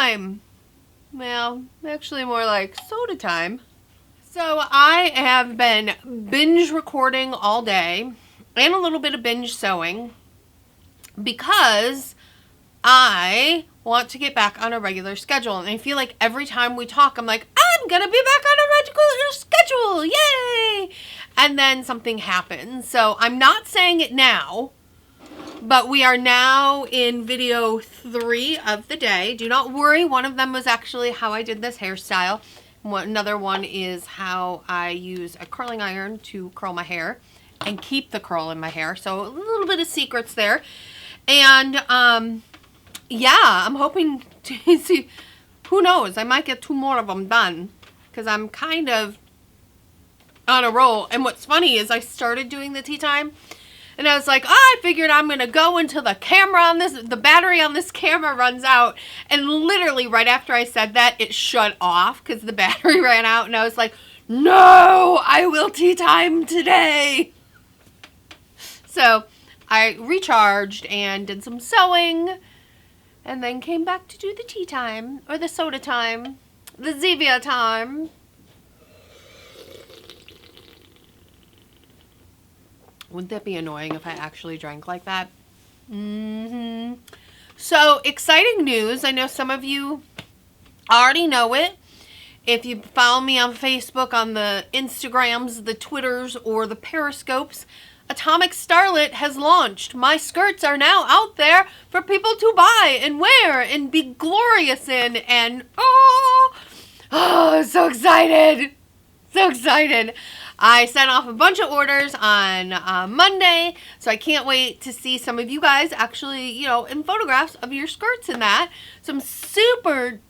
time. Well, actually more like soda time. So I have been binge recording all day and a little bit of binge sewing because I want to get back on a regular schedule. And I feel like every time we talk, I'm like, I'm going to be back on a regular schedule. Yay! And then something happens. So I'm not saying it now, but we are now in video 3 of the day. Do not worry. One of them was actually how I did this hairstyle. Another one is how I use a curling iron to curl my hair and keep the curl in my hair. So a little bit of secrets there. And yeah, I'm hoping to see, who knows, I might get 2 more of them done because I'm kind of on a roll. And what's funny is I started doing the tea time and I was like, I figured I'm going to go until the battery on this camera runs out. And literally right after I said that, it shut off because the battery ran out. And I was like, no, I will tea time today. So I recharged and did some sewing and then came back to do the tea time or the soda time, the Zevia time. Wouldn't that be annoying if I actually drank like that? So, exciting news. I know some of you already know it. If you follow me on Facebook, on the Instagrams, the Twitters, or the Periscopes, Atomic Starlet has launched. My skirts are now out there for people to buy and wear and be glorious in. And, so excited. So excited. I sent off a bunch of orders on Monday, so I can't wait to see some of you guys actually, in photographs of your skirts and that. So I'm super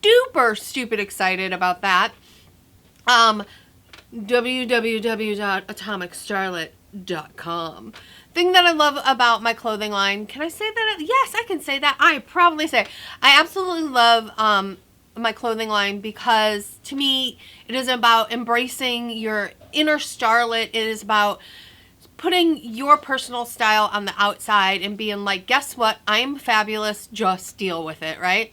duper stupid excited about that. www.atomicstarlet.com. Thing that I love about my clothing line, can I say that? Yes, I can say that. I probably say I absolutely love my clothing line because to me it is about embracing your inner starlet. It is about putting your personal style on the outside and being like, guess what? I'm fabulous. Just deal with it, right?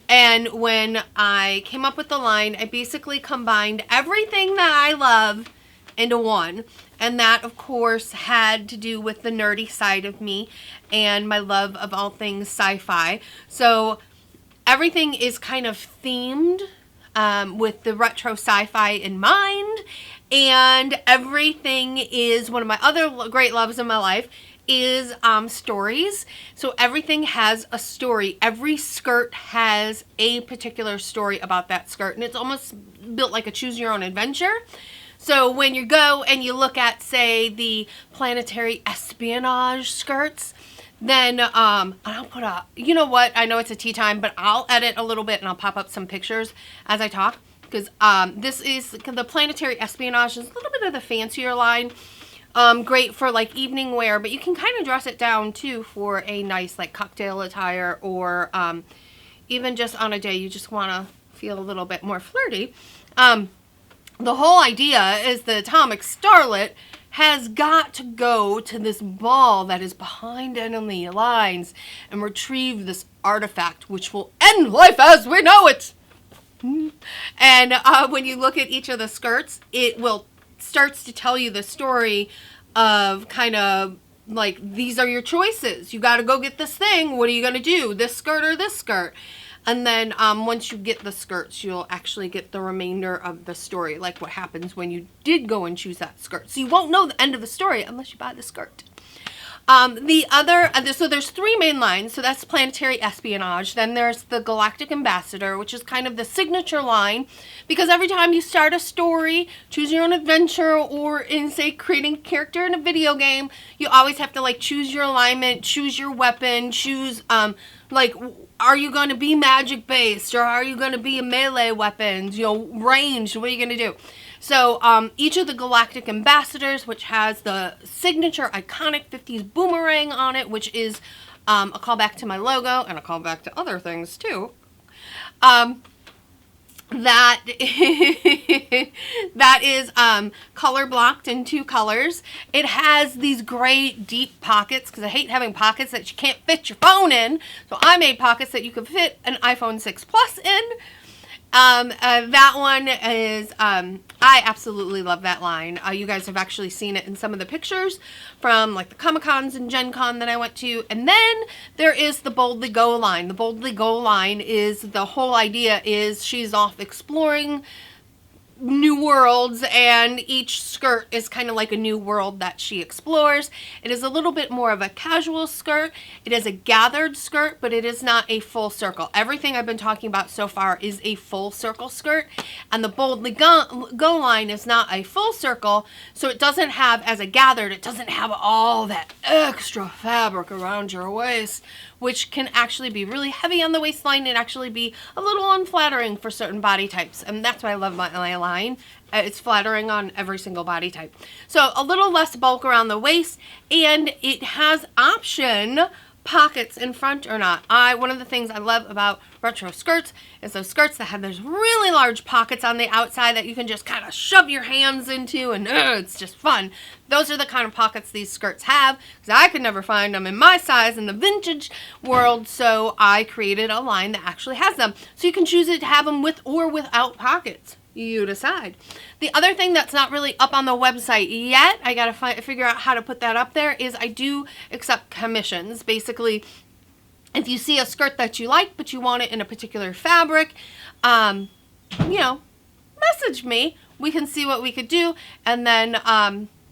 And when I came up with the line, I basically combined everything that I love into one. And that, of course, had to do with the nerdy side of me and my love of all things sci-fi. So everything is kind of themed with the retro sci-fi in mind. And everything is, one of my other great loves in my life is stories. So everything has a story. Every skirt has a particular story about that skirt. And it's almost built like a choose your own adventure. So when you go and you look at, say, the Planetary Espionage skirts, then I'll put you know what, I know it's a tea time, but I'll edit a little bit and I'll pop up some pictures as I talk. Because this is, the Planetary Espionage is a little bit of the fancier line. Great for like evening wear, but you can kind of dress it down too for a nice like cocktail attire, or even just on a day you just want to feel a little bit more flirty. The whole idea is the Atomic Starlet has got to go to this ball that is behind enemy lines and retrieve this artifact which will end life as we know it. And when you look at each of the skirts, it will starts to tell you the story of kind of like, these are your choices. You got to go get this thing. What are you going to do? This skirt or this skirt? And then once you get the skirts, you'll actually get the remainder of the story, like what happens when you did go and choose that skirt. So you won't know the end of the story unless you buy the skirt. So there's 3 main lines. So that's Planetary Espionage. Then there's the Galactic Ambassador, which is kind of the signature line, because every time you start a story, choose your own adventure, or in, say, creating a character in a video game, you always have to like choose your alignment, choose your weapon, choose like, are you going to be magic based, or are you going to be a melee weapons, ranged? What are you going to do? So each of the Galactic Ambassadors, which has the signature iconic 50s boomerang on it, which is a callback to my logo and a callback to other things too. that that is color blocked in 2 colors. It has these great deep pockets, because I hate having pockets that you can't fit your phone in. So I made pockets that you could fit an iPhone 6 Plus in. That one is, I absolutely love that line. You guys have actually seen it in some of the pictures from like the Comic-Cons and Gen Con that I went to. And then there is the Boldly Go line. The Boldly Go line is, the whole idea is she's off exploring new worlds, and each skirt is kind of like a new world that she explores. It is a little bit more of a casual skirt. It is a gathered skirt, but it is not a full circle. Everything I've been talking about so far is a full circle skirt, and the Boldly Go line is not a full circle, so it doesn't have, as a gathered, it doesn't have all that extra fabric around your waist, which can actually be really heavy on the waistline and actually be a little unflattering for certain body types. And that's why I love my line. It's flattering on every single body type. So a little less bulk around the waist, and it has option pockets in front or not. One of the things I love about retro skirts is those skirts that have those really large pockets on the outside that you can just kind of shove your hands into, and it's just fun. Those are the kind of pockets these skirts have, because I could never find them in my size in the vintage world, so I created a line that actually has them. So you can choose it to have them with or without pockets. You decide. The other thing that's not really up on the website yet, I gotta figure out how to put that up there, is I do accept commissions. Basically, if you see a skirt that you like, but you want it in a particular fabric, you know, message me. We can see what we could do. And then,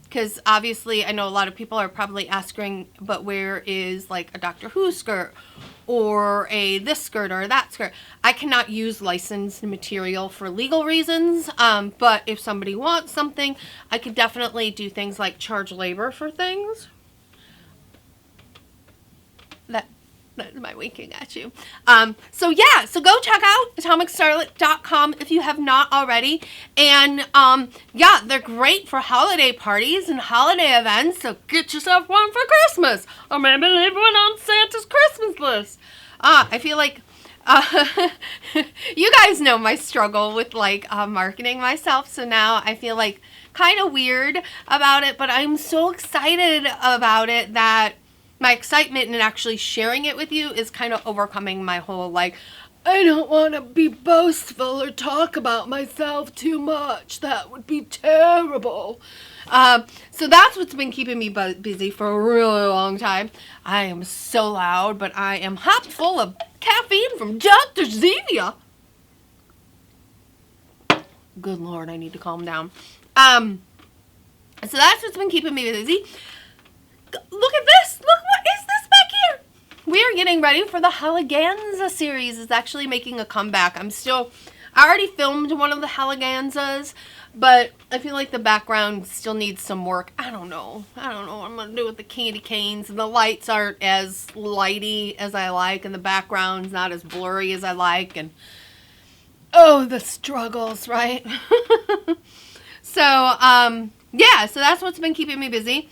because obviously I know a lot of people are probably asking, but where is like a Doctor Who skirt or a this skirt or that skirt? I cannot use licensed material for legal reasons, but if somebody wants something, I could definitely do things like charge labor for things. That's my winking at you. So yeah, so go check out atomicstarlet.com if you have not already. And yeah, they're great for holiday parties and holiday events. So get yourself one for Christmas, or maybe leave one on Santa's Christmas list. I feel like you guys know my struggle with like marketing myself. So now I feel like kind of weird about it, but I'm so excited about it that my excitement in actually sharing it with you is kind of overcoming my whole, like, I don't want to be boastful or talk about myself too much. That would be terrible. So that's what's been keeping me busy for a really long time. I am so loud, but I am hopped full of caffeine from Dr. Zevia. Good Lord, I need to calm down. So that's what's been keeping me busy. Look at this. Look, what is this back here? We are getting ready for the Halaganza series. It's actually making a comeback. I already filmed one of the Halaganzas, but I feel like the background still needs some work. I don't know what I'm going to do with the candy canes. And the lights aren't as lighty as I like, and the background's not as blurry as I like. And oh, the struggles, right? So, yeah, so that's what's been keeping me busy.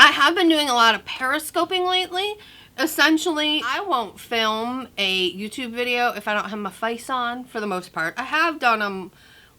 I have been doing a lot of periscoping lately. Essentially, I won't film a YouTube video if I don't have my face on, for the most part. I have done them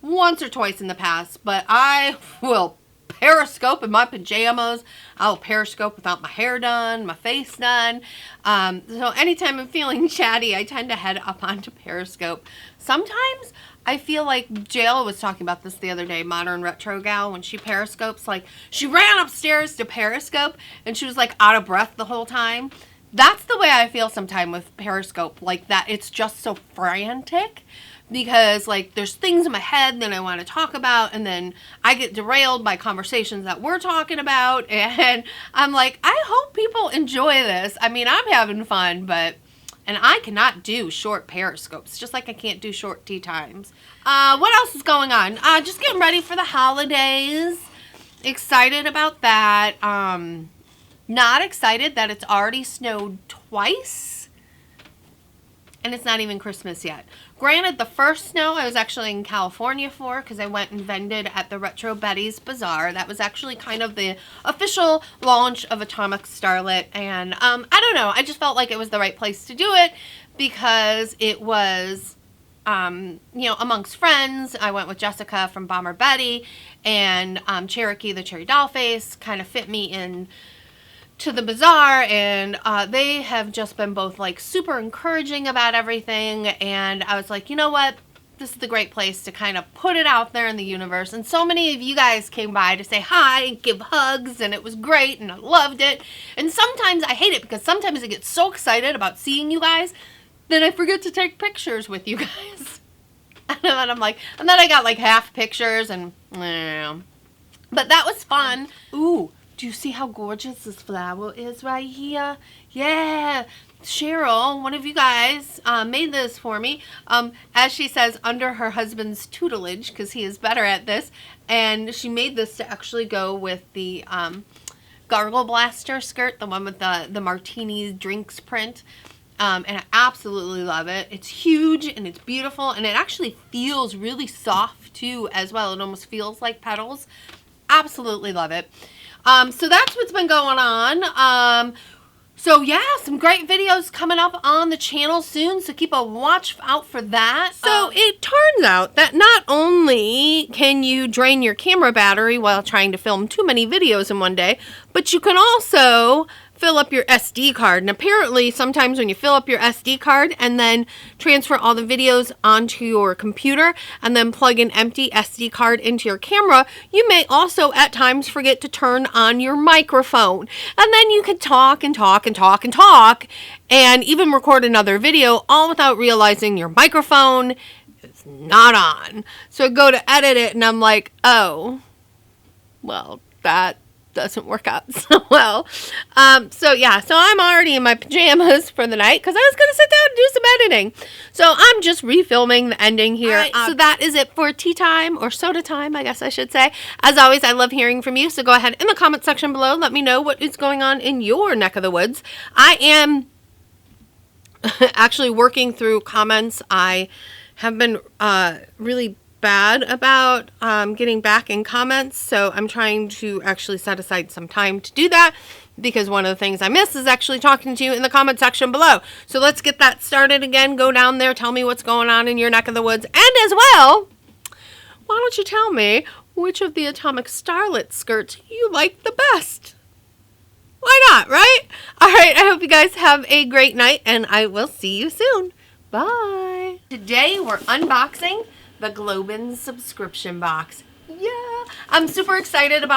once or twice in the past, but I will periscope in my pajamas. I'll periscope without my hair done, my face done. So anytime I'm feeling chatty, I tend to head up onto Periscope. Sometimes I feel like Jail was talking about this the other day, Modern Retro Gal, when she periscopes, like she ran upstairs to Periscope and she was like out of breath the whole time. That's the way I feel sometimes with Periscope, like that it's just so frantic, because like there's things in my head that I want to talk about, and then I get derailed by conversations that we're talking about, and I'm like, I hope people enjoy this. I mean, I'm having fun, and I cannot do short periscopes, just like I can't do short tea times. What else is going on? Just getting ready for the holidays. Excited about that. Not excited that it's already snowed twice, and it's not even Christmas yet. Granted, the first snow I was actually in California for, because I went and vended at the Retro Betty's Bazaar. That was actually kind of the official launch of Atomic Starlet, and I don't know, I just felt like it was the right place to do it, because it was you know, amongst friends. I went with Jessica from Bomber Betty, and Cherokee the Cherry Dollface kind of fit me in to the bazaar, and they have just been both like super encouraging about everything, and I was like, you know what, this is the great place to kind of put it out there in the universe. And so many of you guys came by to say hi and give hugs, and it was great, and I loved it. And sometimes I hate it because sometimes I get so excited about seeing you guys that I forget to take pictures with you guys. And then I'm like, and then I got like half pictures, and but that was fun. Ooh, do you see how gorgeous this flower is right here? Yeah. Cheryl, one of you guys, made this for me, as she says, under her husband's tutelage, because he is better at this, and she made this to actually go with the Gargle Blaster skirt, the one with the martini drinks print, and I absolutely love it. It's huge, and it's beautiful, and it actually feels really soft, too, as well. It almost feels like petals. Absolutely love it. So that's what's been going on. So yeah, some great videos coming up on the channel soon, so keep a watch out for that. So it turns out that not only can you drain your camera battery while trying to film too many videos in one day, but you can also fill up your SD card. And apparently sometimes when you fill up your SD card and then transfer all the videos onto your computer and then plug an empty SD card into your camera, you may also at times forget to turn on your microphone. And then you can talk and talk and talk and talk and even record another video all without realizing your microphone is not on. So I go to edit it and I'm like, oh, well, that doesn't work out so well. So yeah, so I'm already in my pajamas for the night because I was going to sit down and do some editing. So I'm just refilming the ending here. Right, so that is it for tea time, or soda time, I guess I should say. As always, I love hearing from you. So go ahead in the comment section below. Let me know what is going on in your neck of the woods. I am actually working through comments. I have been really bad about getting back in comments, so I'm trying to actually set aside some time to do that, because one of the things I miss is actually talking to you in the comment section below. So let's get that started again. Go down there, tell me what's going on in your neck of the woods, and as well, why don't you tell me which of the Atomic Starlet skirts you like the best? Why not, right? All right, I hope you guys have a great night, and I will see you soon. Bye. Today we're unboxing the Globin subscription box. Yeah, I'm super excited about